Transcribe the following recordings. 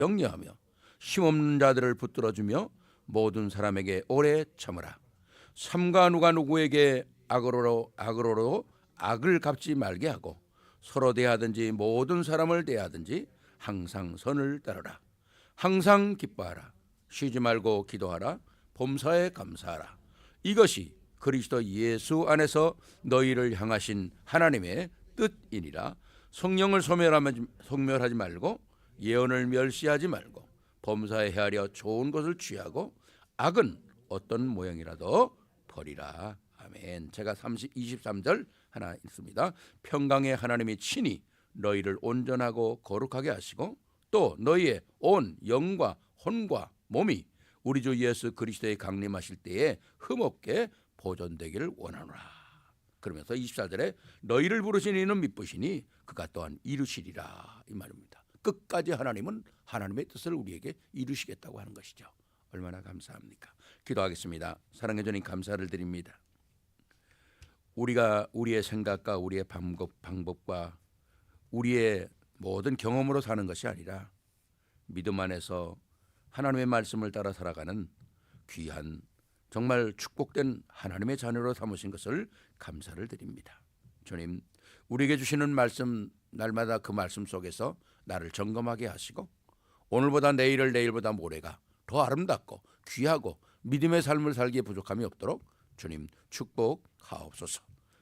격려하며 힘없는 자들을 붙들어주며 모든 사람에게 오래 참으라. 삼가 누가 누구에게 악으로 악을 갚지 말게 하고 서로 대하든지 모든 사람을 대하든지 항상 선을 따르라. 항상 기뻐하라. 쉬지 말고 기도하라. 범사에 감사하라. 이것이 그리스도 예수 안에서 너희를 향하신 하나님의 뜻이니라. 성령을 소멸하지 말고 예언을 멸시하지 말고 범사에 헤아려 좋은 것을 취하고 악은 어떤 모양이라도 버리라. 아멘. 제가 23절 하나 있습니다. 평강의 하나님이 친히 너희를 온전하고 거룩하게 하시고 또 너희의 온 영과 혼과 몸이 우리 주 예수 그리스도의 강림하실 때에 흠없게 보존되기를 원하노라. 그러면서 24절에 너희를 부르신 이는 미쁘시니 그가 또한 이루시리라 이 말입니다. 끝까지 하나님은 하나님의 뜻을 우리에게 이루시겠다고 하는 것이죠. 얼마나 감사합니까? 기도하겠습니다. 사랑해 주님 감사를 드립니다. 우리가 우리의 생각과 우리의 방법과 우리의 모든 경험으로 사는 것이 아니라 믿음 안에서 하나님의 말씀을 따라 살아가는 귀한 정말 축복된 하나님의 자녀로 삼으신 것을 감사를 드립니다. 주님, 우리에게 주시는 말씀 날마다 그 말씀 속에서 나를 점검하게 하시고 오늘보다 내일을 내일보다 모레가 더 아름답고 귀하고 믿음의 삶을 살기에 부족함이 없도록 주님 축복하옵소서.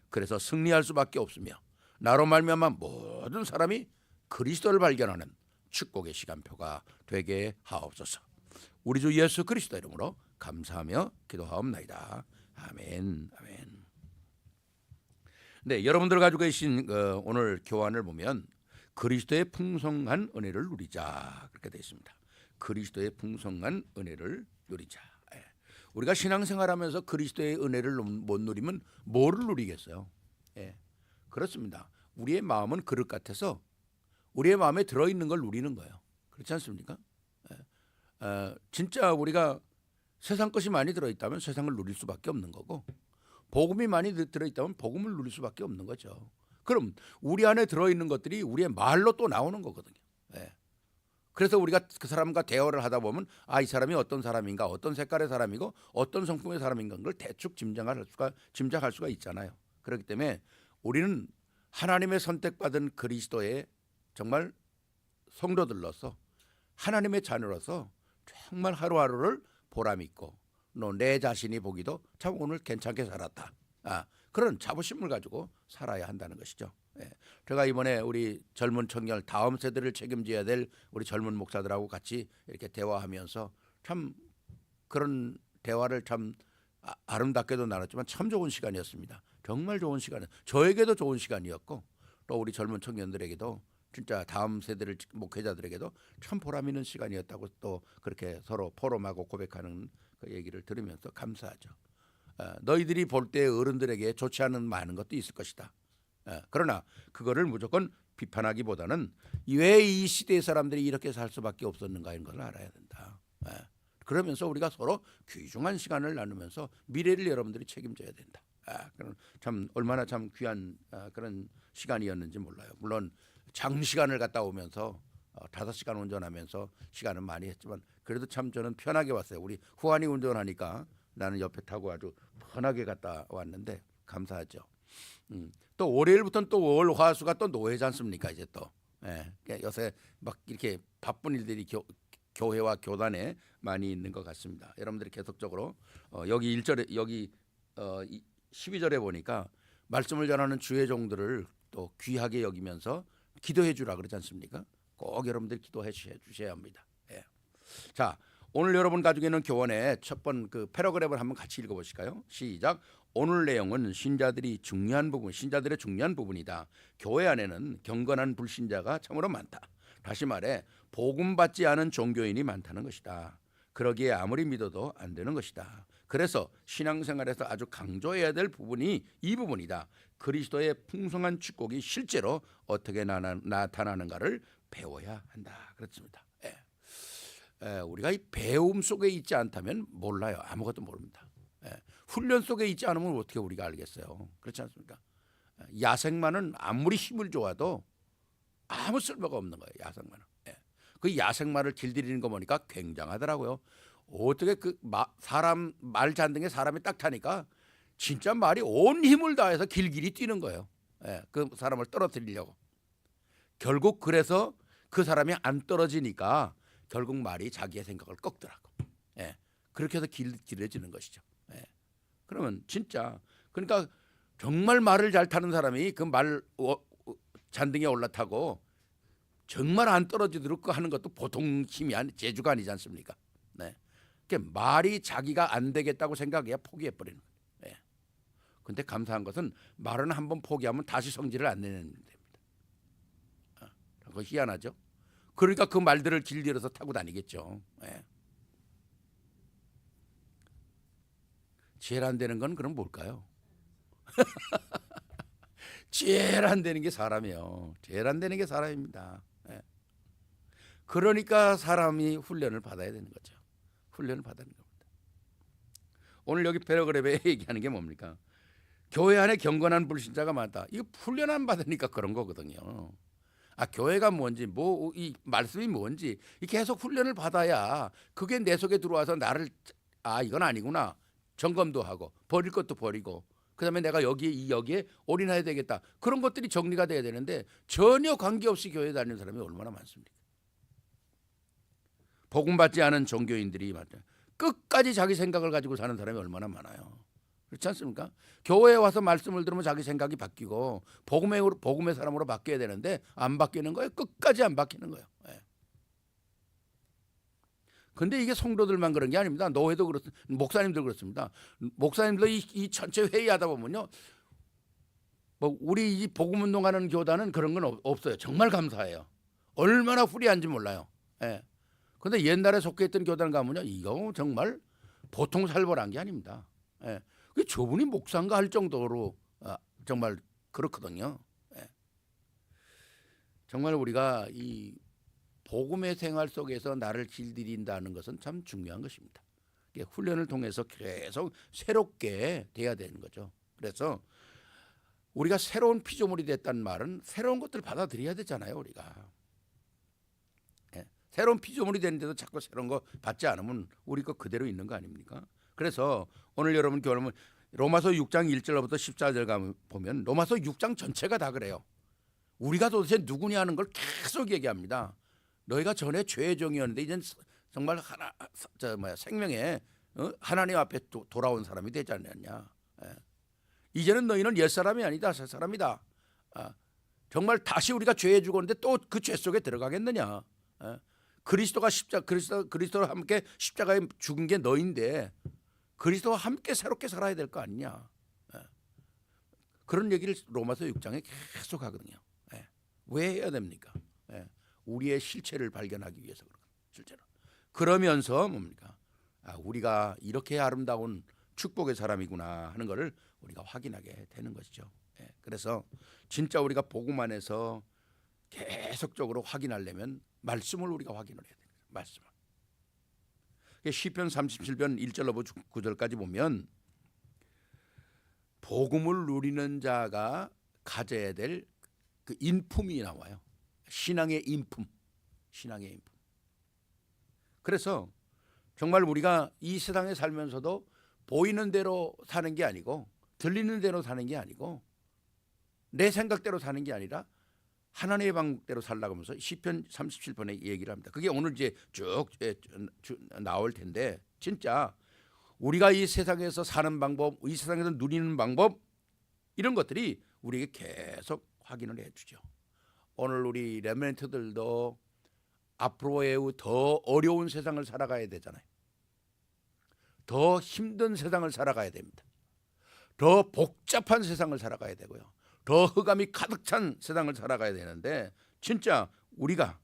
그래서 승리할 수밖에 없으며 나로 말미암아 모든 사람이 그리스도를 발견하는 축복의 시간표가 되게 하옵소서. 우리 주 예수 그리스도 이름으로 감사하며 기도하옵나이다. 아멘. 아멘. 네, 여러분들 가지고 계신 오늘 교환을 보면 그리스도의 풍성한 은혜를 누리자 그렇게 되어 있습니다. 그리스도의 풍성한 은혜를 누리자. 우리가 신앙생활하면서 그리스도의 은혜를 못 누리면 뭐를 누리겠어요? 그렇습니다. 우리의 마음은 그릇 같아서 우리의 마음에 들어있는 걸 누리는 거예요. 그렇지 않습니까? 진짜 우리가 세상 것이 많이 들어있다면 세상을 누릴 수밖에 없는 거고 복음이 많이 들어있다면 복음을 누릴 수밖에 없는 거죠. 그럼 우리 안에 들어있는 것들이 우리의 말로 또 나오는 거거든요. 그래서 우리가 그 사람과 대화를 하다 보면 이 사람이 어떤 사람인가, 어떤 색깔의 사람이고 어떤 성품의 사람인가 걸 대충 짐작할 수가 있잖아요. 그렇기 때문에 우리는 하나님의 선택받은 그리스도의 정말 성도들로서 하나님의 자녀로서 정말 하루하루를 보람 있고 내 자신이 보기도 참 오늘 괜찮게 살았다. 그런 자부심을 가지고 살아야 한다는 것이죠. 제가 이번에 우리 젊은 청년 다음 세대를 책임져야 될 우리 젊은 목사들하고 같이 이렇게 대화하면서 참 그런 대화를 참 아름답게도 나눴지만 참 좋은 시간이었습니다. 정말 좋은 시간, 저에게도 좋은 시간이었고 또 우리 젊은 청년들에게도 진짜 다음 세대를 목회자들에게도 참 보람 있는 시간이었다고 또 그렇게 서로 포럼하고 고백하는 그 얘기를 들으면서 감사하죠. 너희들이 볼 때 어른들에게 좋지 않은 많은 것도 있을 것이다. 그러나 그거를 무조건 비판하기보다는 왜 이 시대의 사람들이 이렇게 살 수밖에 없었는가 하는 걸 알아야 된다. 그러면서 우리가 서로 귀중한 시간을 나누면서 미래를 여러분들이 책임져야 된다. 그럼 참 얼마나 참 귀한 그런 시간이었는지 몰라요. 물론 장시간을 갔다 오면서 5시간 운전하면서 시간은 많이 했지만 그래도 참 저는 편하게 왔어요. 우리 후안이 운전하니까 나는 옆에 타고 아주 편하게 갔다 왔는데 감사하죠. 또 월요일부터는 또 월, 화, 수가 또 노예지 않습니까? 이제 또 요새 막 이렇게 바쁜 일들이 교회와 교단에 많이 있는 것 같습니다. 여러분들이 계속적으로 여기 1절에 여기 12절에 보니까 말씀을 전하는 주의 종들을 또 귀하게 여기면서 기도해 주라 그러지 않습니까? 꼭 여러분들 기도해 주셔야 합니다. 자, 오늘 여러분 가지고 있는 교원의 첫 번 그 패러그래프를 한번 같이 읽어보실까요? 시작. 오늘 내용은 신자들의 중요한 부분이다. 교회 안에는 경건한 불신자가 참으로 많다. 다시 말해 복음 받지 않은 종교인이 많다는 것이다. 그러기에 아무리 믿어도 안 되는 것이다. 그래서 신앙생활에서 아주 강조해야 될 부분이 이 부분이다. 그리스도의 풍성한 축복이 실제로 어떻게 나타나는가를 배워야 한다. 그렇습니다. 우리가 이 배움 속에 있지 않다면 몰라요. 아무것도 모릅니다. 훈련 속에 있지 않으면 어떻게 우리가 알겠어요. 그렇지 않습니까? 야생마는 아무리 힘을 줘도 아무 쓸모가 없는 거예요. 야생마는. 그 야생마를 길들이는 거 보니까 굉장하더라고요. 어떻게 사람 말 잔등에 사람이 딱 타니까 진짜 말이 온 힘을 다해서 길길이 뛰는 거예요. 예, 그 사람을 떨어뜨리려고. 결국 그래서 그 사람이 안 떨어지니까 결국 말이 자기의 생각을 꺾더라고. 예, 그렇게 해서 길어지는 것이죠. 예, 그러면 진짜 그러니까 정말 말을 잘 타는 사람이 그 말 잔등에 올라타고 정말 안 떨어지도록 하는 것도 보통 힘이 재주가 아니지 않습니까? 네. 그러니까 말이 자기가 안 되겠다고 생각해야 포기해 버리는 거예요. 예. 근데 감사한 것은 말은 한번 포기하면 다시 성질을 안 내는 됩니다. 그거 희한하죠? 그러니까 그 말들을 길들여서 타고 다니겠죠. 예. 제일 안 되는 건 그럼 뭘까요? 제일 안 되는 게 사람이에요. 제일 안 되는 게 사람입니다. 예. 그러니까 사람이 훈련을 받아야 되는 거죠. 훈련을 받아야 되는 겁니다. 오늘 여기 패러그랩에 얘기하는 게 뭡니까? 교회 안에 경건한 불신자가 많다. 이거 훈련 안 받으니까 그런 거거든요. 교회가 뭔지 이 말씀이 뭔지 계속 훈련을 받아야 그게 내 속에 들어와서 나를 이건 아니구나 점검도 하고 버릴 것도 버리고 그다음에 내가 여기에 올인해야 되겠다. 그런 것들이 정리가 돼야 되는데 전혀 관계없이 교회 다니는 사람이 얼마나 많습니까? 복음 받지 않은 종교인들이 끝까지 자기 생각을 가지고 사는 사람이 얼마나 많아요. 그렇지 않습니까? 교회에 와서 말씀을 들으면 자기 생각이 바뀌고 복음의 사람으로 바뀌어야 되는데 안 바뀌는 거예요. 끝까지 안 바뀌는 거예요. 예. 근데 이게 성도들만 그런 게 아닙니다. 노회도 그렇습니다. 목사님들 그렇습니다. 목사님도 이 전체 회의하다 보면요, 우리 이 복음 운동하는 교단은 그런 건 없어요. 정말 감사해요. 얼마나 후리한지 몰라요. 예. 근데 옛날에 속해있던 교단 가면요, 이거 정말 보통 살벌한 게 아닙니다. 예. 저분이 목사인가 할 정도로 정말 그렇거든요. 예. 정말 우리가 이 복음의 생활 속에서 나를 길들인다는 것은 참 중요한 것입니다. 훈련을 통해서 계속 새롭게 돼야 되는 거죠. 그래서 우리가 새로운 피조물이 됐다는 말은 새로운 것들을 받아들여야 되잖아요. 우리가 새로운 피조물이 되는데도 자꾸 새로운 거 받지 않으면 우리 거 그대로 있는 거 아닙니까? 그래서 오늘 여러분 교회는 로마서 6장 1절부터 14절 보면 로마서 6장 전체가 다 그래요. 우리가 도대체 누구냐 하는 걸 계속 얘기합니다. 너희가 전에 죄의 종이었는데 이젠 정말 생명에 하나님 앞에 돌아온 사람이 되지 않느냐. 이제는 너희는 옛사람이 아니다, 새사람이다. 정말 다시 우리가 죄에 죽었는데 또 그 죄 속에 들어가겠느냐. 그리스도와 함께 십자가에 죽은 게 너인데 그리스도와 함께 새롭게 살아야 될 거 아니냐. 그런 얘기를 로마서 6장에 계속 하거든요. 왜 해야 됩니까? 우리의 실체를 발견하기 위해서 그렇거든요. 실제로. 그러면서 뭡니까? 우리가 이렇게 아름다운 축복의 사람이구나 하는 것을 우리가 확인하게 되는 것이죠. 그래서 진짜 우리가 복음 안에서 계속적으로 확인하려면 말씀을 우리가 확인을 해야 돼요. 말씀을. 시편 37편 1절로부터 9절까지 보면 복음을 누리는 자가 가져야 될 그 인품이 나와요. 신앙의 인품. 신앙의 인품. 그래서 정말 우리가 이 세상에 살면서도 보이는 대로 사는 게 아니고 들리는 대로 사는 게 아니고 내 생각대로 사는 게 아니라 하나님의 방법대로 살라고 하면서 시편 37편에 얘기를 합니다. 그게 오늘 이제 쭉 나올 텐데 진짜 우리가 이 세상에서 사는 방법, 이 세상에서 누리는 방법 이런 것들이 우리에게 계속 확인을 해주죠. 오늘 우리 레멘트들도 앞으로의 더 어려운 세상을 살아가야 되잖아요. 더 힘든 세상을 살아가야 됩니다. 더 복잡한 세상을 살아가야 되고요. 더 흑암이 가득 찬 세상을 살아가야 되는데 진짜 우리가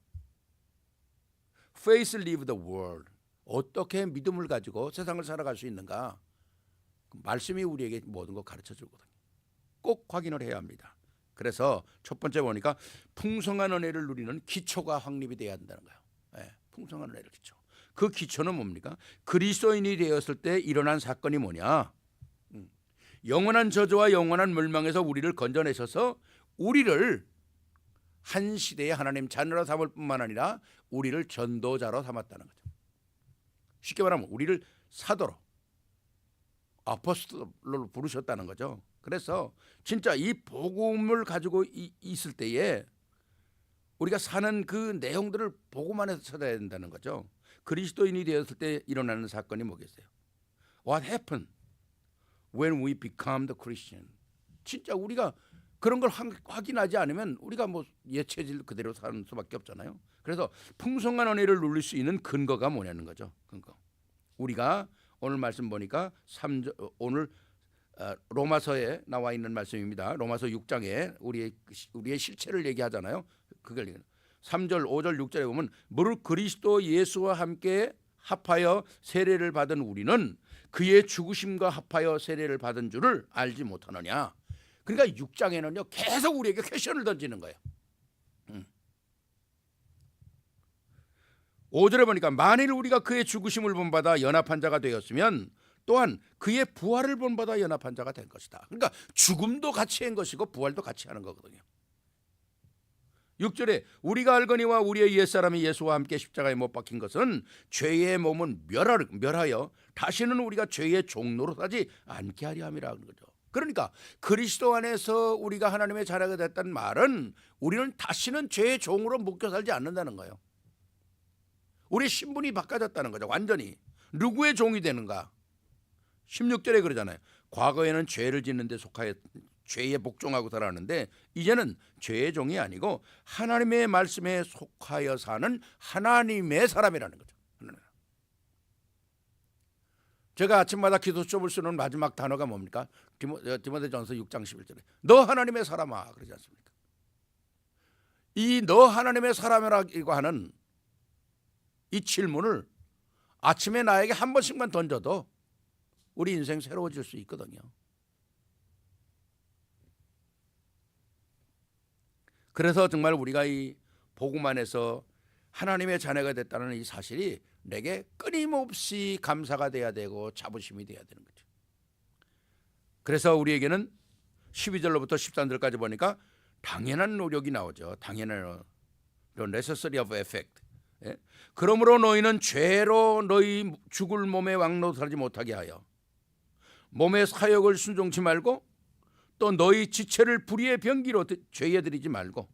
Faith live the world 어떻게 믿음을 가지고 세상을 살아갈 수 있는가 말씀이 우리에게 모든 걸 가르쳐 주거든요. 꼭 확인을 해야 합니다. 그래서 첫 번째 보니까 풍성한 은혜를 누리는 기초가 확립이 돼야 한다는 거예요. 풍성한 은혜를 기초. 그 기초는 뭡니까? 그리스도인이 되었을 때 일어난 사건이 뭐냐? 영원한 저주와 영원한 멸망에서 우리를 건져내셔서 우리를 한 시대에 하나님 자녀로 삼을 뿐만 아니라 우리를 전도자로 삼았다는 거죠. 쉽게 말하면 우리를 사도로, 아포스톨로 부르셨다는 거죠. 그래서 진짜 이 복음을 가지고 있을 때에 우리가 사는 그 내용들을 복음 안에서 찾아야 된다는 거죠. 그리스도인이 되었을 때 일어나는 사건이 뭐겠어요? What happened when we become the Christian? 진짜 우리가 그런 걸 확인하지 않으면 우리가 뭐 예체질 그대로 사는 수밖에 없잖아요. 그래서 풍성한 은혜를 누릴 수 있는 근거가 뭐냐는 거죠. 근거. 우리가 오늘 말씀 보니까 오늘 로마서에 나와 있는 말씀입니다. 로마서 6장에 우리의 실체를 얘기하잖아요. 그걸 3절, 5절, 6절에 보면 무릇 그리스도 예수와 함께 합하여 세례를 받은 우리는 그의 죽으심과 합하여 세례를 받은 줄을 알지 못하느냐. 그러니까 6장에는요 계속 우리에게 퀘션을 던지는 거예요. 5절에 보니까 만일 우리가 그의 죽으심을 본받아 연합한 자가 되었으면 또한 그의 부활을 본받아 연합한 자가 된 것이다. 그러니까 죽음도 같이 한 것이고 부활도 같이 하는 거거든요. 6절에 우리가 알거니와 우리의 옛사람이 예수와 함께 십자가에 못 박힌 것은 죄의 몸은 멸하여 다시는 우리가 죄의 종로로 사지 않게 하려 함이라 하는 거죠. 그러니까 그리스도 안에서 우리가 하나님의 자녀가 됐다는 말은 우리는 다시는 죄의 종으로 묶여 살지 않는다는 거예요. 우리 신분이 바꿔졌다는 거죠. 완전히. 누구의 종이 되는가? 16절에 그러잖아요. 과거에는 죄를 짓는 데 속하여 죄에 복종하고 살았는데 이제는 죄의 종이 아니고 하나님의 말씀에 속하여 사는 하나님의 사람이라는 거죠. 제가 아침마다 기도수업을 쓰는 마지막 단어가 뭡니까? 디모데전서 6장 11절에 너 하나님의 사람아 그러지 않습니까? 이 너 하나님의 사람이라고 하는 이 질문을 아침에 나에게 한 번씩만 던져도 우리 인생 새로워질 수 있거든요. 그래서 정말 우리가 이 복음 안에서 하나님의 자녀가 됐다는 이 사실이 내게 끊임없이 감사가 돼야 되고 자부심이 돼야 되는 거죠. 그래서 우리에게는 12절로부터 13절까지 보니까 당연한 노력이 나오죠. 당연한 necessary of effect. 예? 그러므로 너희는 죄로 너희 죽을 몸의 왕노릇하지 못하게 하여 몸의 사역을 순종치 말고 또 너희 지체를 불의의 병기로 죄에 들이지 말고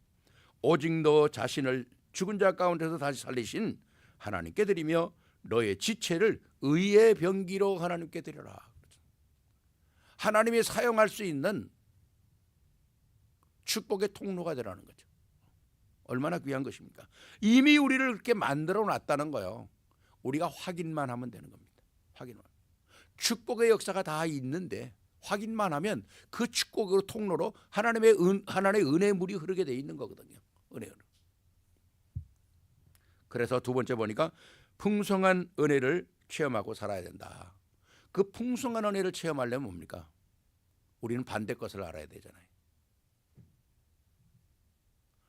오직 너 자신을 죽은 자 가운데서 다시 살리신 하나님께 드리며 너의 지체를 의의 병기로 하나님께 드려라. 하나님이 사용할 수 있는 축복의 통로가 되라는 거죠. 얼마나 귀한 것입니까? 이미 우리를 그렇게 만들어 놨다는 거예요. 우리가 확인만 하면 되는 겁니다. 확인만. 축복의 역사가 다 있는데 확인만 하면 그 축복으로 통로로 하나님의 은혜의 물이 흐르게 돼 있는 거거든요. 은혜는. 그래서 두 번째 보니까 풍성한 은혜를 체험하고 살아야 된다. 그 풍성한 은혜를 체험하려면 뭡니까? 우리는 반대 것을 알아야 되잖아요.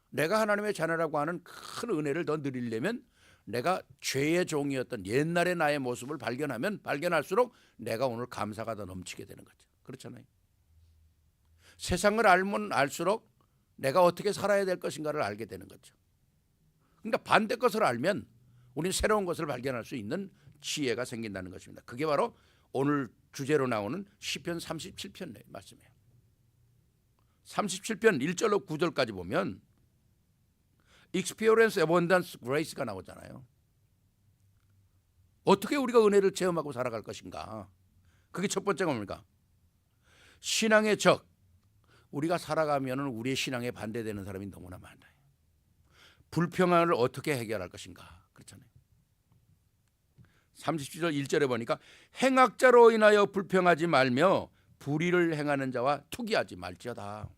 내가 하나님의 자녀라고 하는 큰 은혜를 더 누리려면 내가 죄의 종이었던 옛날의 나의 모습을 발견할수록 내가 오늘 감사가 더 넘치게 되는 거죠. 그렇잖아요. 세상을 알면 알수록 내가 어떻게 살아야 될 것인가를 알게 되는 거죠. 그러니까 반대 것을 알면 우리는 새로운 것을 발견할 수 있는 지혜가 생긴다는 것입니다. 그게 바로 오늘 주제로 나오는 시편 37편의 말씀이에요. 37편 1절로 9절까지 보면 Experience Abundance Grace가 나오잖아요. 어떻게 우리가 은혜를 체험하고 살아갈 것인가? 그게 첫 번째가 뭡니까? 신앙의 적. 우리가 살아가면 우리의 신앙에 반대되는 사람이 너무나 많아요. 불평안을 어떻게 해결할 것인가? 그렇잖아요. 37절 1절에 보니까 행악자로 인하여 불평하지 말며 불의를 행하는 자와 투기하지 말지어다.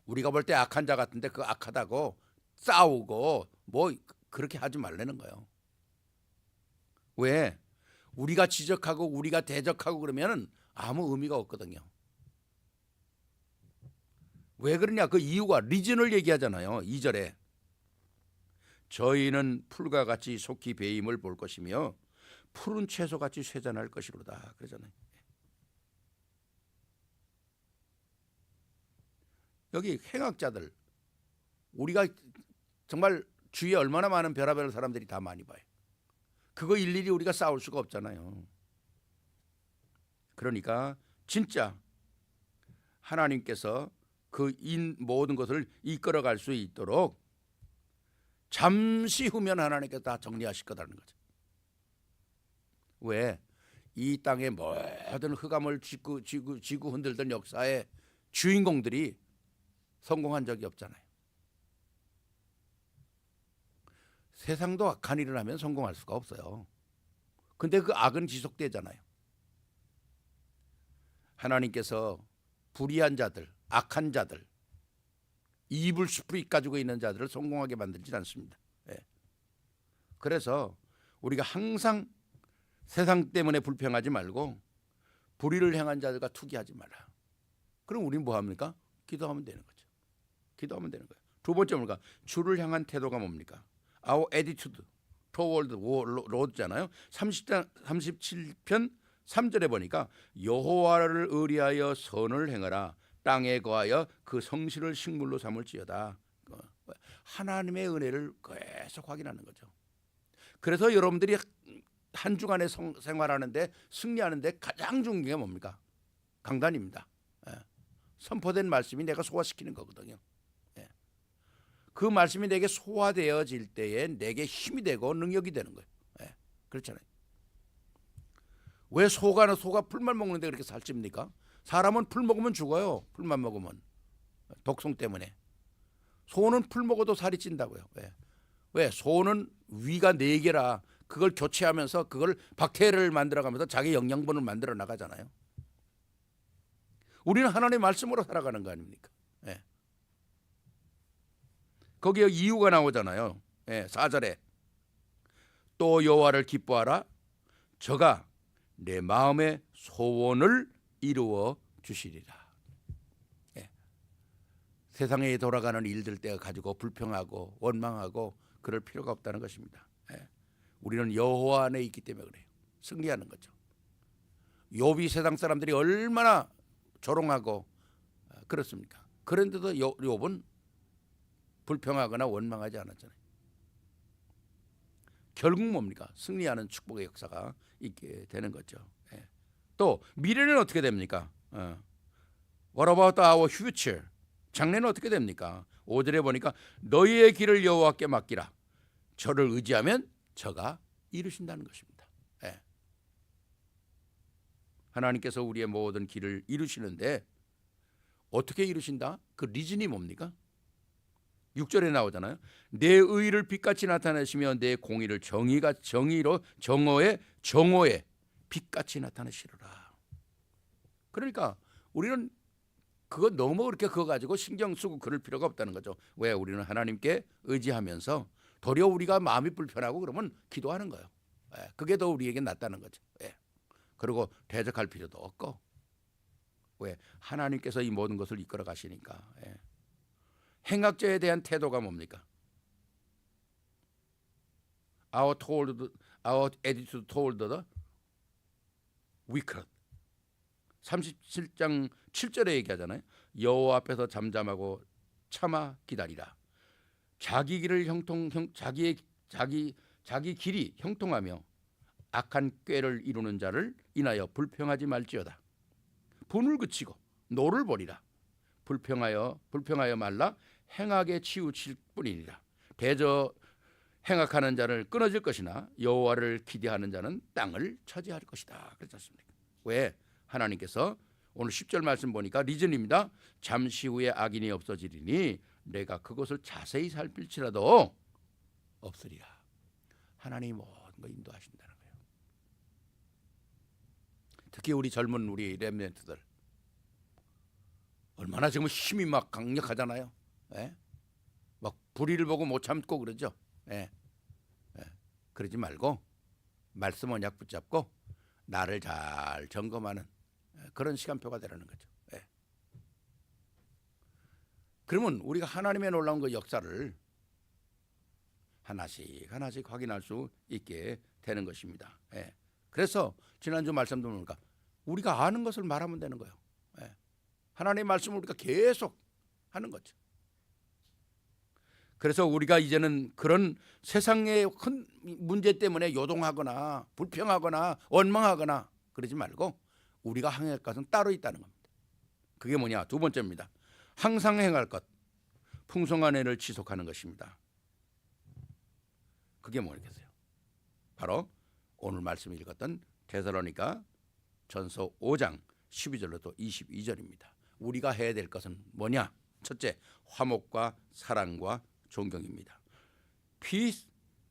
우리가 볼 때 악한 자 같은데 그 악하다고 싸우고 뭐 그렇게 하지 말라는 거예요. 왜? 우리가 지적하고 우리가 대적하고 그러면 아무 의미가 없거든요. 왜 그러냐? 그 이유가 리즌을 얘기하잖아요. 2절에 저희는 풀과 같이 속히 배임을 볼 것이며 푸른 채소같이 쇠잔할 것이로다 그러잖아요. 여기 행악자들 우리가 정말 주위에 얼마나 많은 별의별 사람들이 다 많이 봐요. 그거 일일이 우리가 싸울 수가 없잖아요. 그러니까 진짜 하나님께서 그 모든 것을 이끌어갈 수 있도록 잠시 후면 하나님께서 다 정리하실 거라는 거죠. 왜? 이 땅의 모든 흑암을 지구 흔들던 역사의 주인공들이 성공한 적이 없잖아요. 세상도 악한 일을 하면 성공할 수가 없어요. 근데 그 악은 지속되잖아요. 하나님께서 불의한 자들, 악한 자들, 이불 스프릿 가지고 있는 자들을 성공하게 만들진 않습니다. 예. 그래서 우리가 항상 세상 때문에 불평하지 말고 불의를 행한 자들과 투기하지 마라. 그럼 우리는 뭐 합니까? 기도하면 되는 거죠. 기도하면 되는 거예요. 두 번째 뭡니까? 주를 향한 태도가 뭡니까? Our attitude toward Lord잖아요. 37편 3절에 보니까 여호와를 의리하여 선을 행하라. 땅에 거하여 그 성실을 식물로 삼을지어다. 하나님의 은혜를 계속 확인하는 거죠. 그래서 여러분들이 한 주간의 생활하는데 승리하는데 가장 중요한 게 뭡니까? 강단입니다. 선포된 말씀이 내가 소화시키는 거거든요. 그 말씀이 내게 소화되어질 때에 내게 힘이 되고 능력이 되는 거예요. 그렇잖아요. 왜 소가 풀만 먹는데 그렇게 살찝니까? 사람은 풀 먹으면 죽어요. 풀만 먹으면 독성 때문에. 소는 풀 먹어도 살이 찐다고요. 왜? 소는 위가 4개라 그걸 교체하면서 그걸 박테리아를 만들어가면서 자기 영양분을 만들어 나가잖아요. 우리는 하나님의 말씀으로 살아가는 거 아닙니까? 거기에 이유가 나오잖아요. 4절에 또 여호와를 기뻐하라. 저가 내 마음의 소원을 이루어 주시리라. 세상에 돌아가는 일들 때가 가지고 불평하고 원망하고 그럴 필요가 없다는 것입니다. 우리는 여호와 안에 있기 때문에 그래요. 승리하는 거죠. 욥이 세상 사람들이 얼마나 조롱하고 그렇습니까? 그런데도 욥은 불평하거나 원망하지 않았잖아요. 결국 뭡니까? 승리하는 축복의 역사가 있게 되는 거죠. 또 미래는 어떻게 됩니까? What about our future? 장래는 어떻게 됩니까? 5절에 보니까 너희의 길을 여호와께 맡기라. 저를 의지하면 저가 이루신다는 것입니다. 하나님께서 우리의 모든 길을 이루시는데 어떻게 이루신다? 그 리즌이 뭡니까? 6절에 나오잖아요. 내 의를 빛같이 나타내시며 내 공의를 정의로 정오에 빛같이 나타내시리라. 그러니까 우리는 그거 너무 그렇게 그거 가지고 신경 쓰고 그럴 필요가 없다는 거죠. 왜? 우리는 하나님께 의지하면서 도리어 우리가 마음이 불편하고 그러면 기도하는 거예요. 그게 더 우리에게 낫다는 거죠. 그리고 대적할 필요도 없고. 왜? 하나님께서 이 모든 것을 이끌어 가시니까. 행악자에 대한 태도가 뭡니까? Our attitude toward the wicked. 37장 7절에 얘기하잖아요. 여호와 앞에서 잠잠하고 참아 기다리라. 자기 길이 형통하며 악한 꾀를 이루는 자를 인하여 불평하지 말지어다. 분을 그치고 노를 버리라. 불평하여 말라. 행악에 치우칠 뿐이니라. 대저 행악하는 자를 끊어질 것이나 여호와를 기대하는 자는 땅을 차지할 것이다. 그렇지 않습니까? 왜? 하나님께서 오늘 10절 말씀 보니까 리즌입니다. 잠시 후에 악인이 없어지리니 내가 그것을 자세히 살필지라도 없으리라. 하나님이 모든 걸 인도하신다는 거예요. 특히 우리 젊은 우리 렘넌트들 얼마나 지금 힘이 막 강력하잖아요. 막 불의를 보고 못 참고 그러죠. 그러지 말고 말씀 언약 붙잡고 나를 잘 점검하는 그런 시간표가 되라는 거죠. 그러면 우리가 하나님의 놀라운 그 역사를 하나씩 확인할 수 있게 되는 것입니다. 그래서 지난주 말씀도 보니까 우리가 아는 것을 말하면 되는 거예요. 하나님의 말씀을 우리가 계속 하는 거죠. 그래서 우리가 이제는 그런 세상의 큰 문제 때문에 요동하거나 불평하거나 원망하거나 그러지 말고 우리가 행할 것은 따로 있다는 겁니다. 그게 뭐냐? 두 번째입니다. 항상 행할 것, 풍성한 애를 지속하는 것입니다. 그게 뭐겠어요? 바로 오늘 말씀 읽었던 데살로니가 전서 5장 12절로부터 22절입니다. 우리가 해야 될 것은 뭐냐? 첫째, 화목과 사랑과 존경입니다. Peace,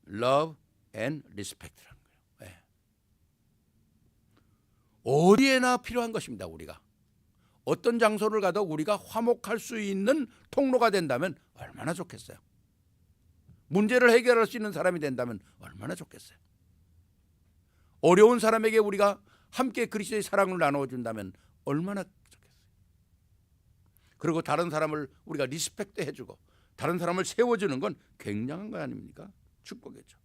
love and respect라는 거예요. 네. 어디에나 필요한 것입니다. 우리가 어떤 장소를 가도 우리가 화목할 수 있는 통로가 된다면 얼마나 좋겠어요. 문제를 해결할 수 있는 사람이 된다면 얼마나 좋겠어요. 어려운 사람에게 우리가 함께 그리스도의 사랑을 나눠준다면 얼마나 좋겠어요. 그리고 다른 사람을 우리가 리스펙트 해주고 다른 사람을 세워주는 건 굉장한 거 아닙니까? 축복이죠.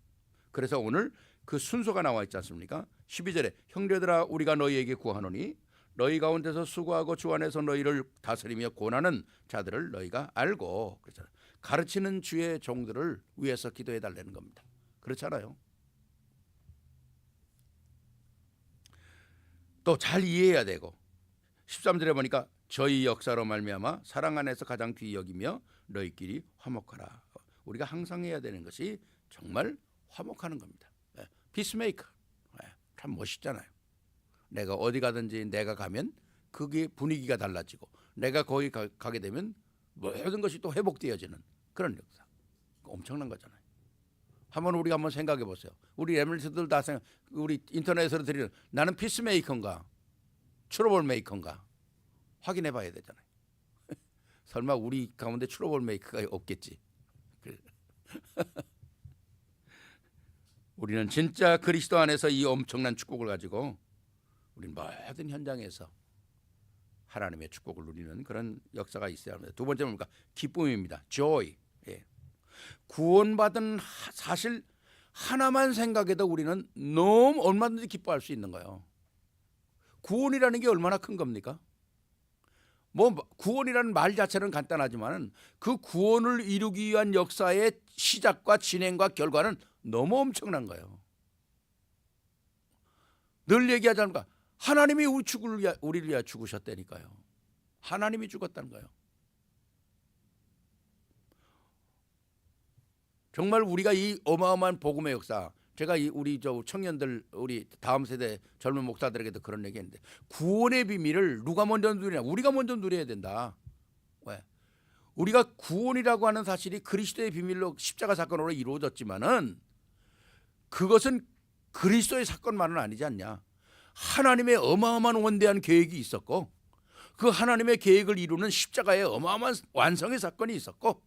그래서 오늘 그 순서가 나와 있지 않습니까? 12절에 형제들아 우리가 너희에게 구하노니 너희 가운데서 수고하고 주 안에서 너희를 다스리며 권하는 자들을 너희가 알고, 그렇잖아요. 가르치는 주의 종들을 위해서 기도해 달라는 겁니다. 그렇잖아요. 또 잘 이해해야 되고 13절에 보니까 저희 역사로 말미암아 사랑 안에서 가장 귀히 여기며 너희끼리 화목하라. 우리가 항상 해야 되는 것이 정말 화목하는 겁니다. 피스메이커. 참 멋있잖아요. 내가 어디 가든지 내가 가면 그게 분위기가 달라지고 내가 거기 가게 되면 모든 것이 또 회복되어지는 그런 역사. 엄청난 거잖아요. 우리가 한번 생각해 보세요. 우리 레밀리스들 다 우리 인터넷으로 드리는 나는 피스메이커인가 트러블 메이커인가 확인해 봐야 되잖아요. 설마 우리 가운데 트러블 메이커가 없겠지. 우리는 진짜 그리스도 안에서 이 엄청난 축복을 가지고 우리는 모든 현장에서 하나님의 축복을 누리는 그런 역사가 있어야 합니다. 두 번째는 뭡니까? 기쁨입니다. joy. 예. 구원받은 사실 하나만 생각해도 우리는 너무 얼마든지 기뻐할 수 있는 거예요. 구원이라는 게 얼마나 큰 겁니까? 뭐 구원이라는 말 자체는 간단하지만 그 구원을 이루기 위한 역사의 시작과 진행과 결과는 너무 엄청난 거예요. 늘 얘기하지 않습니까? 하나님이 우리를 위하여 죽으셨다니까요. 하나님이 죽었다는 거예요. 정말 우리가 이 어마어마한 복음의 역사, 제가 우리 청년들, 우리 다음 세대 젊은 목사들에게도 그런 얘기했는데 구원의 비밀을 누가 먼저 누리냐? 우리가 먼저 누려야 된다. 왜? 우리가 구원이라고 하는 사실이 그리스도의 비밀로 십자가 사건으로 이루어졌지만은 그것은 그리스도의 사건만은 아니지 않냐? 하나님의 어마어마한 원대한 계획이 있었고 그 하나님의 계획을 이루는 십자가의 어마어마한 완성의 사건이 있었고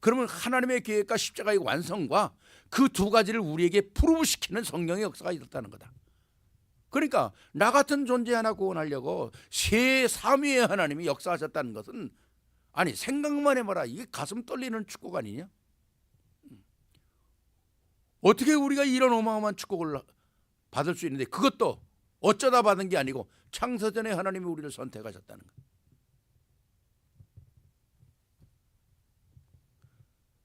그러면 하나님의 계획과 십자가의 완성과 그 두 가지를 우리에게 프루브시키는 성령의 역사가 있었다는 거다. 그러니까 나 같은 존재 하나 구원하려고 삼위의 하나님이 역사하셨다는 것은 아니 생각만 해봐라. 이게 가슴 떨리는 축복 아니냐? 어떻게 우리가 이런 어마어마한 축복을 받을 수 있는데 그것도 어쩌다 받은 게 아니고 창세전에 하나님이 우리를 선택하셨다는 거예요.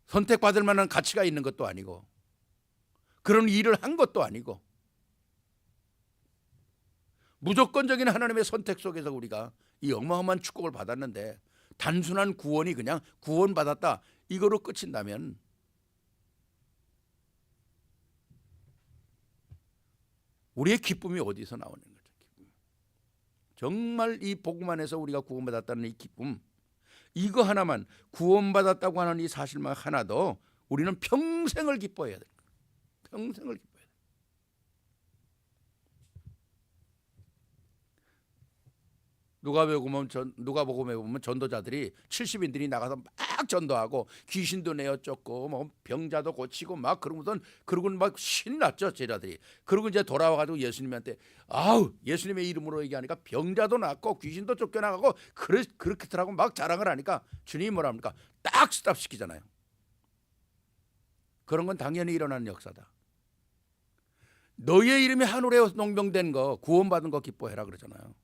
선택받을 만한 가치가 있는 것도 아니고 그런 일을 한 것도 아니고 무조건적인 하나님의 선택 속에서 우리가 이 어마어마한 축복을 받았는데 단순한 구원이 그냥 구원받았다 이거로 끝인다면 우리의 기쁨이 어디서 나오는 거죠? 정말 이 복음 안에서 우리가 구원받았다는 이 기쁨, 이거 하나만, 구원받았다고 하는 이 사실만 하나도 우리는 평생을 기뻐해야 돼요. 평생을 기뻐해야 돼요. 누가복음에 보면 전도자들이 70인들이 나가서 막 전도하고 귀신도 내어 쫓고 뭐 병자도 고치고 막 그러고 막 신났죠 제자들이. 그리고 이제 돌아와가지고 예수님한테 예수님의 이름으로 얘기하니까 병자도 낫고 귀신도 쫓겨나가고 그렇게더라고 막 자랑을 하니까 주님이 뭐라 합니까? 딱 스탑시키잖아요. 그런 건 당연히 일어나는 역사다. 너희의 이름이 하늘에 농병된 거 구원받은 거 기뻐해라 그러잖아요.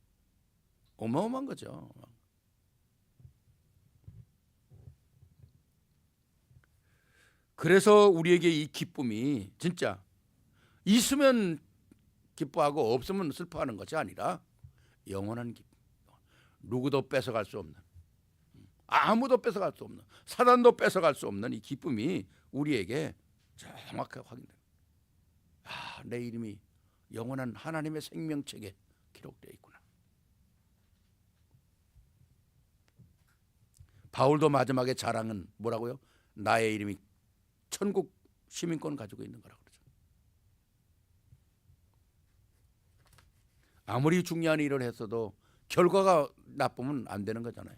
어마어마한 거죠. 그래서 우리에게 이 기쁨이 진짜 있으면 기뻐하고 없으면 슬퍼하는 것이 아니라 영원한 기쁨. 누구도 뺏어갈 수 없는, 아무도 뺏어갈 수 없는, 사단도 뺏어갈 수 없는 이 기쁨이 우리에게 정확하게 확인됩니다. 내 이름이 영원한 하나님의 생명책에 기록되어 있구나. 바울도 마지막에 자랑은 뭐라고요? 나의 이름이 천국 시민권 가지고 있는 거라고 그러죠. 아무리 중요한 일을 했어도 결과가 나쁘면 안 되는 거잖아요.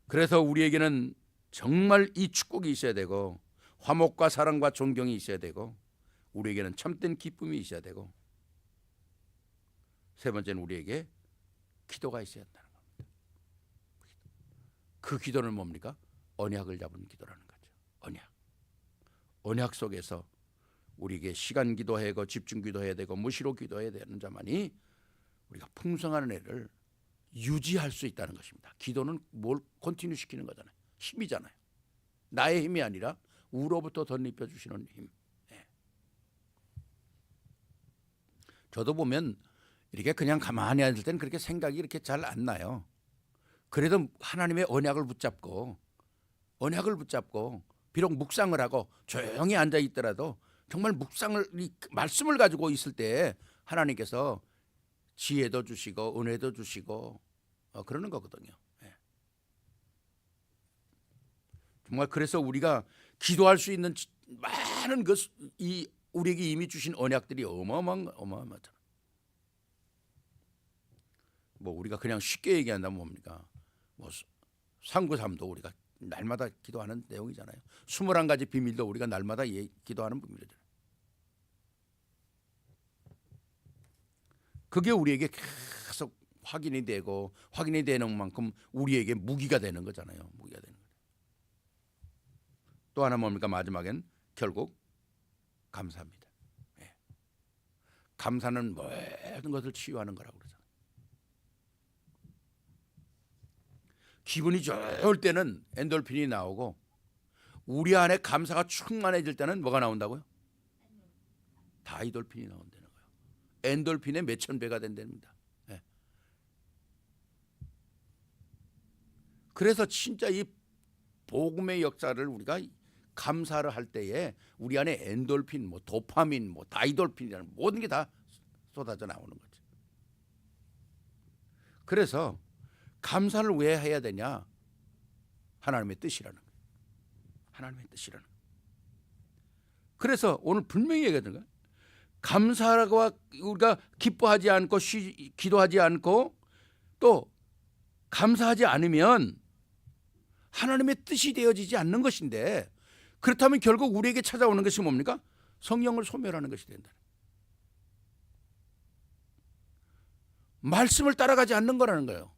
그래서 우리에게는 정말 이 축복이 있어야 되고, 화목과 사랑과 존경이 있어야 되고, 우리에게는 참된 기쁨이 있어야 되고, 세 번째는 우리에게 기도가 있어야 한다는 겁니다. 그 기도는 뭡니까? 언약을 잡은 기도라는 거죠. 언약 속에서 우리에게 시간 기도해야 되고, 집중 기도해야 되고, 무시로 기도해야 되는 자만이 우리가 풍성한 은혜를 유지할 수 있다는 것입니다. 기도는 뭘 컨티뉴 시키는 거잖아요. 힘이잖아요. 나의 힘이 아니라 우로부터 덧입혀 주시는 힘. 저도 보면 이렇게 그냥 가만히 앉을 때는 그렇게 생각이 이렇게 잘 안 나요. 그래도 하나님의 언약을 붙잡고 비록 묵상을 하고 조용히 앉아 있더라도 정말 이 말씀을 가지고 있을 때 하나님께서 지혜도 주시고 은혜도 주시고 그러는 거거든요. 정말 그래서 우리가 기도할 수 있는 많은 이 우리에게 이미 주신 언약들이 어마어마하잖아. 뭐 우리가 그냥 쉽게 얘기한다면 뭡니까? 뭐 상구삼도 우리가 날마다 기도하는 내용이잖아요. 21가지 비밀도 우리가 날마다 기도하는 비밀이잖아요. 그게 우리에게 계속 확인이 되는 만큼 우리에게 무기가 되는 거잖아요. 무기가 되는 거예요. 또 하나 뭡니까? 마지막엔 결국 감사합니다. 감사는 모든 것을 치유하는 거라고 그러잖아요. 기분이 좋을 때는 엔돌핀이 나오고, 우리 안에 감사가 충만해질 때는 뭐가 나온다고요? 다이돌핀이 나온다는 거예요. 엔돌핀의 몇천 배가 된답니다. 그래서 진짜 이 복음의 역사를 우리가 감사를 할 때에 우리 안에 엔돌핀, 뭐 도파민, 뭐 다이돌핀이라는 모든 게 다 쏟아져 나오는 거죠. 그래서 감사를 왜 해야 되냐? 하나님의 뜻이라는 거예요. 하나님의 뜻이라는 거예요. 그래서 오늘 분명히 얘기하는 거예요. 감사가 우리가 기뻐하지 않고 기도하지 않고 또 감사하지 않으면 하나님의 뜻이 되어지지 않는 것인데, 그렇다면 결국 우리에게 찾아오는 것이 뭡니까? 성령을 소멸하는 것이 된다. 말씀을 따라가지 않는 거라는 거예요.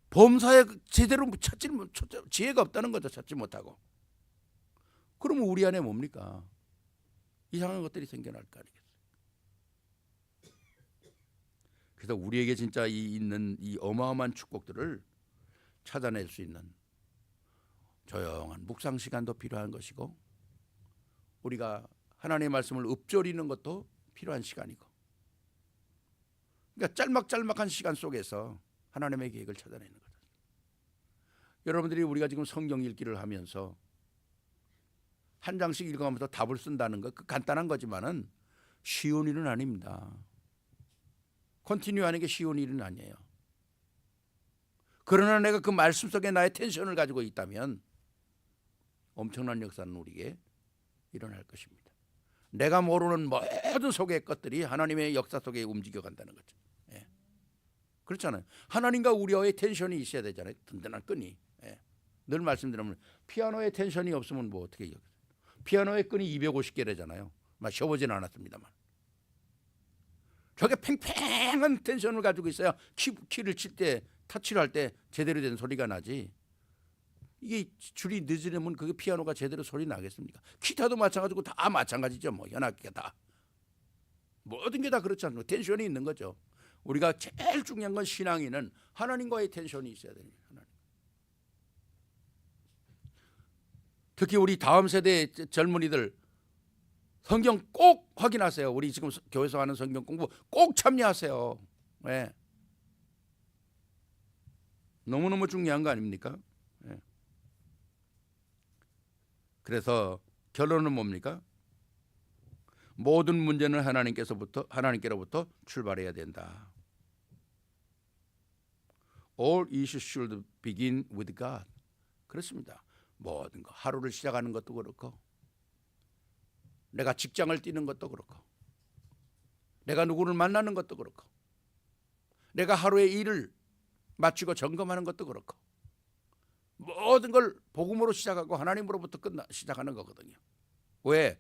범사에 제대로 지혜가 없다는 거죠. 찾지 못하고. 그러면 우리 안에 뭡니까? 이상한 것들이 생겨날 거 아니겠어요. 그래서 우리에게 진짜 있는 이 어마어마한 축복들을 찾아낼 수 있는 조용한 묵상 시간도 필요한 것이고, 우리가 하나님의 말씀을 읊조리는 것도 필요한 시간이고, 그러니까 짤막짤막한 시간 속에서 하나님의 계획을 찾아내는 거죠. 여러분들이 우리가 지금 성경 읽기를 하면서 한 장씩 읽어가면서 답을 쓴다는 거, 그 간단한 거지만은 쉬운 일은 아닙니다. 컨티뉴하는 게 쉬운 일은 아니에요. 그러나 내가 그 말씀 속에 나의 텐션을 가지고 있다면 엄청난 역사는 우리에게 일어날 것입니다. 내가 모르는 모든 속의 것들이 하나님의 역사 속에 움직여간다는 거죠. 그렇잖아요. 하나님과 우리와의 텐션이 있어야 되잖아요. 든든한 끈이. 늘 말씀드리면 피아노의 텐션이 없으면 뭐 어떻게 해요? 피아노의 끈이 250개래잖아요. 쉬어보지는 않았습니다만. 저게 팽팽한 텐션을 가지고 있어야 키를 칠 때, 타치를 할 때 제대로 된 소리가 나지. 이게 줄이 늦으려면 그게 피아노가 제대로 소리 나겠습니까? 기타도 마찬가지고 다 마찬가지죠. 뭐 현악기가 다. 모든 게 다 그렇지 않습니까? 텐션이 있는 거죠. 우리가 제일 중요한 건 신앙인은 하나님과의 텐션이 있어야 됩니다. 특히 우리 다음 세대 젊은이들 성경 꼭 확인하세요. 우리 지금 교회에서 하는 성경 공부 꼭 참여하세요. 네. 너무너무 중요한 거 아닙니까? 네. 그래서 결론은 뭡니까? 모든 문제는 하나님께로부터 출발해야 된다. All issues should begin with God. 그렇습니다. 모든 거 하루를 시작하는 것도 그렇고, 내가 직장을 뛰는 것도 그렇고, 내가 누구를 만나는 것도 그렇고, 내가 하루의 일을 마치고 점검하는 것도 그렇고, 모든 걸 복음으로 시작하고 하나님으로부터 시작하는 거거든요. 왜?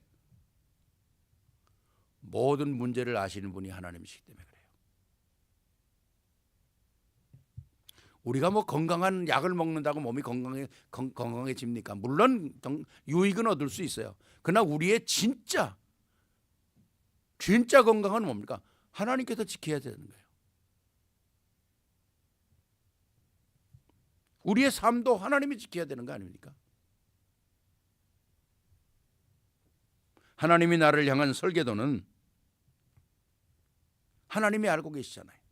모든 문제를 아시는 분이 하나님이시기 때문에 그래요. 우리가 뭐 건강한 약을 먹는다고 몸이 건강해집니까? 물론 유익은 얻을 수 있어요. 그러나 우리의 진짜 건강은 뭡니까? 하나님께서 지켜야 되는 거예요. 우리의 삶도 하나님이 지켜야 되는 거 아닙니까? 하나님이 나를 향한 설계도는 하나님이 알고 계시잖아요.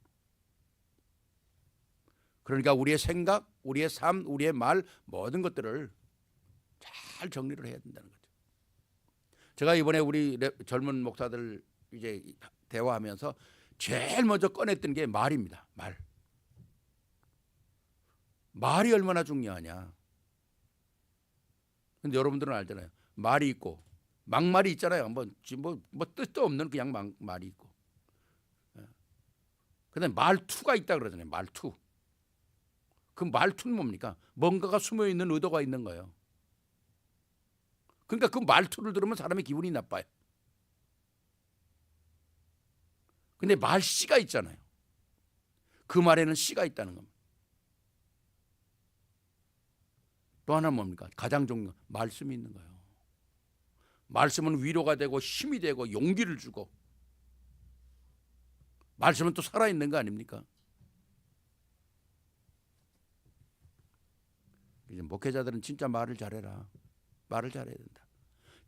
그러니까 우리의 생각, 우리의 삶, 우리의 말 모든 것들을 잘 정리를 해야 된다는 거죠. 제가 이번에 우리 젊은 목사들 이제 대화하면서 제일 먼저 꺼냈던 게 말입니다. 말이 얼마나 중요하냐. 근데 여러분들은 알잖아요. 말이 있고 막말이 있잖아요. 뭐 뜻도 없는 그냥 말이 있고. 그다음에 말투가 있다 그러잖아요. 말투. 그 말투는 뭡니까? 뭔가가 숨어 있는 의도가 있는 거예요. 그러니까 그 말투를 들으면 사람의 기분이 나빠요. 근데 말씨가 있잖아요. 그 말에는 씨가 있다는 겁니다. 또 하나 뭡니까? 가장 중요한 말씀이 있는 거예요. 말씀은 위로가 되고 힘이 되고 용기를 주고, 말씀은 또 살아있는 거 아닙니까? 이제 목회자들은 진짜 말을 잘해라. 말을 잘해야 된다.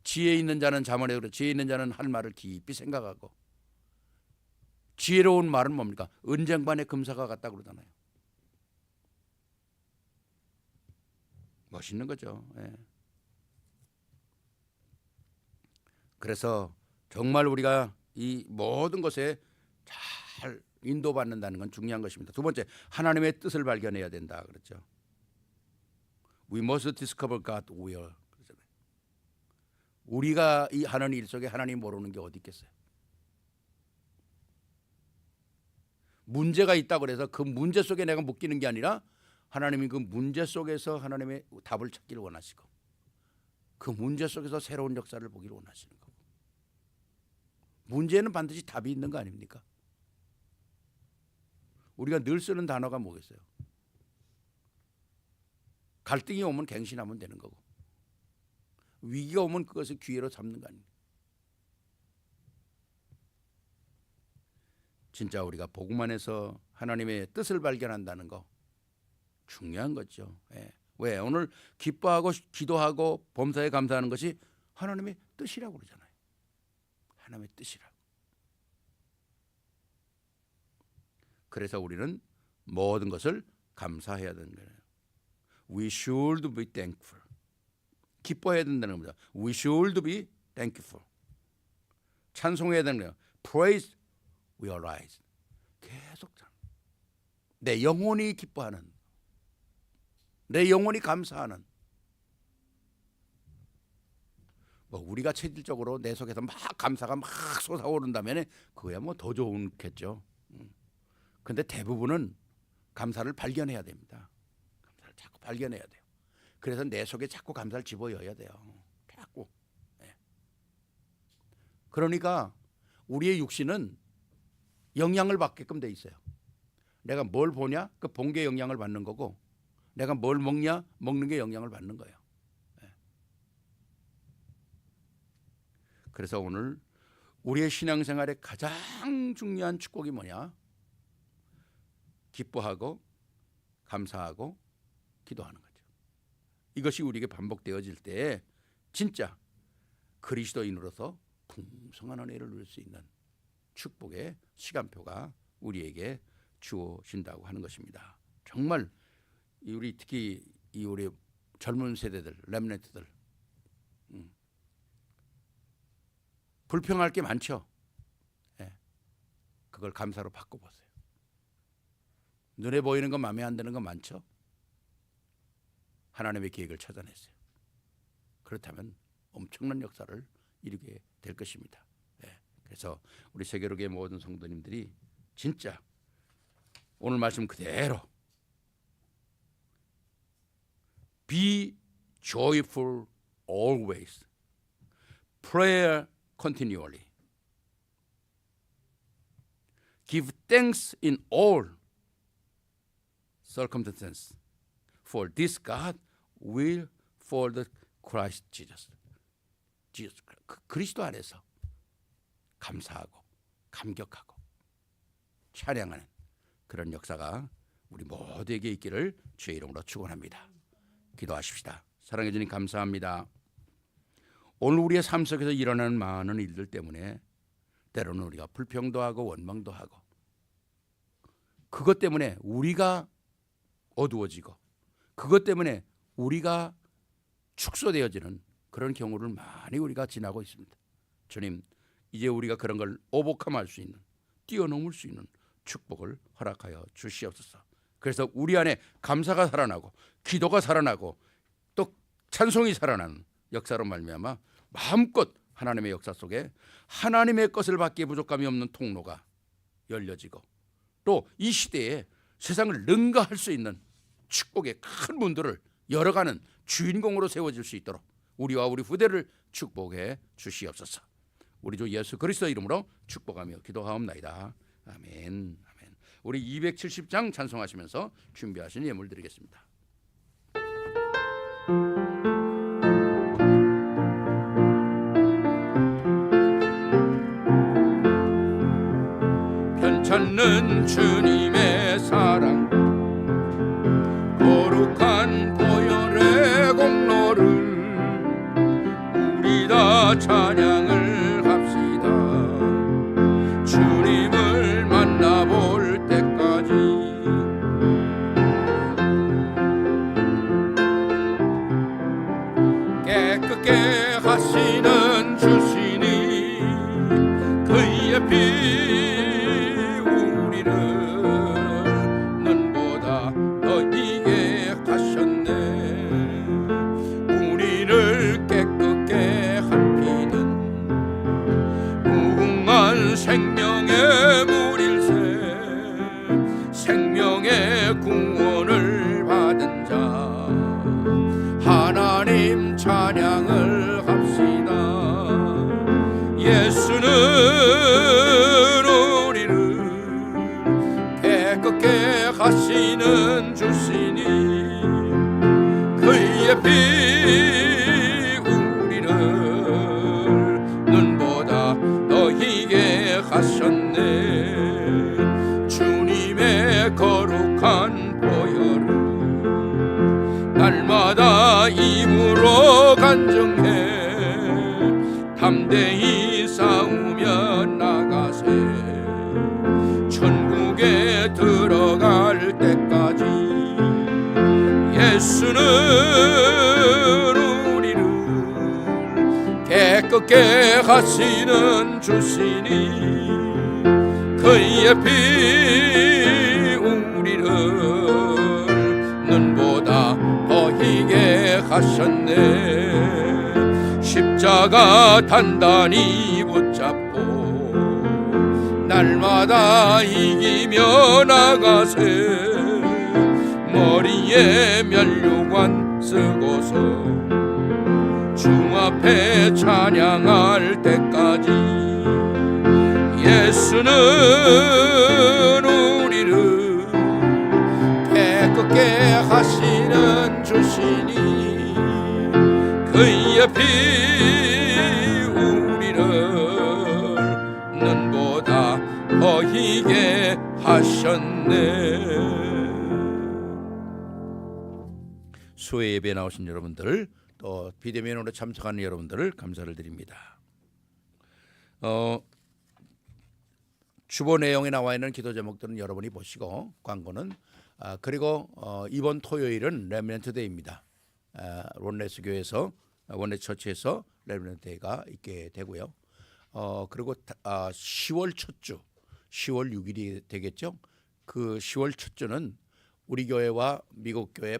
지혜 있는 자는 자문에 그래. 지혜 있는 자는 할 말을 깊이 생각하고, 지혜로운 말은 뭡니까? 은쟁반의 금사가 같다 그러잖아요. 멋있는 거죠. 예. 그래서 정말 우리가 이 모든 것에 잘 인도받는다는 건 중요한 것입니다. 두 번째, 하나님의 뜻을 발견해야 된다 그랬죠. We must discover God's will. 그러잖아요. 우리가 이 하는 일 속에 하나님 모르는 게 어디 있겠어요? 문제가 있다고 그래서 그 문제 속에 내가 묶이는 게 아니라 하나님이 그 문제 속에서 하나님의 답을 찾기를 원하시고, 그 문제 속에서 새로운 역사를 보기를 원하시는 거고, 문제는 반드시 답이 있는 거 아닙니까? 우리가 늘 쓰는 단어가 뭐겠어요? 갈등이 오면 갱신하면 되는 거고, 위기가 오면 그것을 기회로 삼는 거 아닙니까? 진짜 우리가 복음 안에서 하나님의 뜻을 발견한다는 거 중요한 거죠. 예. 왜? 오늘 기뻐하고 기도하고 범사에 감사하는 것이 하나님의 뜻이라고 그러잖아요. 하나님의 뜻이라고. 그래서 우리는 모든 것을 감사해야 되는 거예요. We should be thankful. 기뻐해야 된다는 겁니다. We should be thankful. 찬송해야 되는 거예요. Praise will rise. 계속 내 영혼이 기뻐하는, 내 영혼이 감사하는. 뭐 우리가 체질적으로 내 속에서 막 감사가 막 솟아오른다면 그거야 뭐 더 좋겠죠. 근데 대부분은 감사를 발견해야 됩니다. 감사를 자꾸 발견해야 돼요. 그래서 내 속에 자꾸 감사를 집어넣어야 돼요. 자꾸. 네. 그러니까 우리의 육신은 영향을 받게끔 돼 있어요. 내가 뭘 보냐? 그 본 게 영향을 받는 거고, 내가 뭘 먹냐? 먹는 게 영향을 받는 거예요. 네. 그래서 오늘 우리의 신앙생활의 가장 중요한 축복이 뭐냐? 기뻐하고 감사하고 기도하는 거죠. 이것이 우리에게 반복되어질 때 진짜 그리스도인으로서 풍성한 은혜를 누릴 수 있는 축복의 시간표가 우리에게 주어진다고 하는 것입니다. 정말 우리 특히 우리 젊은 세대들, 렘넌트들 불평할 게 많죠. 그걸 감사로 바꿔보세요. 눈에 보이는 거 마음에 안 드는 거 많죠. 하나님의 계획을 찾아냈어요. 그렇다면 엄청난 역사를 이루게 될 것입니다. 그래서 우리 세계로의 모든 성도님들이 진짜 오늘 말씀 그대로 Be joyful always, prayer continually, give thanks in all circumstances, for this God will for the Christ Jesus. 그리스도 안에서 감사하고 감격하고 찬양하는 그런 역사가 우리 모두에게 있기를 주의 이름으로 축원합니다. 기도하십시다. 사랑해 주님 감사합니다. 오늘 우리의 삶 속에서 일어나는 많은 일들 때문에 때로는 우리가 불평도 하고 원망도 하고 그것 때문에 우리가 어두워지고 그것 때문에 우리가 축소되어지는 그런 경우를 많이 우리가 지나고 있습니다. 주님, 이제 우리가 그런 걸 오버컴할 수 있는, 뛰어넘을 수 있는 축복을 허락하여 주시옵소서. 그래서 우리 안에 감사가 살아나고 기도가 살아나고 또 찬송이 살아나는 역사로 말미암아 마음껏 하나님의 역사 속에 하나님의 것을 받기에 부족함이 없는 통로가 열려지고 또 이 시대에 세상을 능가할 수 있는 축복의 큰 문들을 열어가는 주인공으로 세워질 수 있도록 우리와 우리 후대를 축복해 주시옵소서. 우리 주 예수 그리스도 이름으로 축복하며 기도하옵나이다. 아멘. 아멘. 우리 270장 찬송하시면서 준비하신 예물 드리겠습니다. 편찮는 주님의 사랑 거룩한 보혈의 공로를 우리 다 찬양을 합시다. 주님을 만나볼 때까지 깨끗게 하시는 주시니 그의 피 생명의 물일새 생명의 구원을 받은 자 하나님 찬양을 합시다. 예수는 우리를 깨끗게 하시는 주시니 그의 피 우리를 눈보다 더 희게 하셨네. 주님의 거룩한 보혈을 날마다 입으로 간증해 담대히 싸우며 나가세. 천국에 들어갈 때까지 예수는 우리를 깨끗게 하시는 주시니 그의 피 우리를 눈보다 더 희게 하셨네. 십자가 단단히 붙잡고 날마다 이기며 나가세. 머리에 면류관 쓰고서 주 앞에 찬양할 때까지 예수는 우리를 깨끗게 하시는 주시니 그의 피 우리를 눈보다 더 희게 하셨네. 특수회 예배에 나오신 여러분들, 또 비대면으로 참석하는 여러분들을 감사를 드립니다. 주보 내용에 나와 있는 기도 제목들은 여러분이 보시고, 광고는 그리고 이번 토요일은 렘넌트 데이입니다. 원레스 교회에서, 원레스 처치에서 렘넌트 데이가 있게 되고요. 그리고 10월 첫 주, 10월 6일이 되겠죠. 그 10월 첫 주는 우리 교회와 미국 교회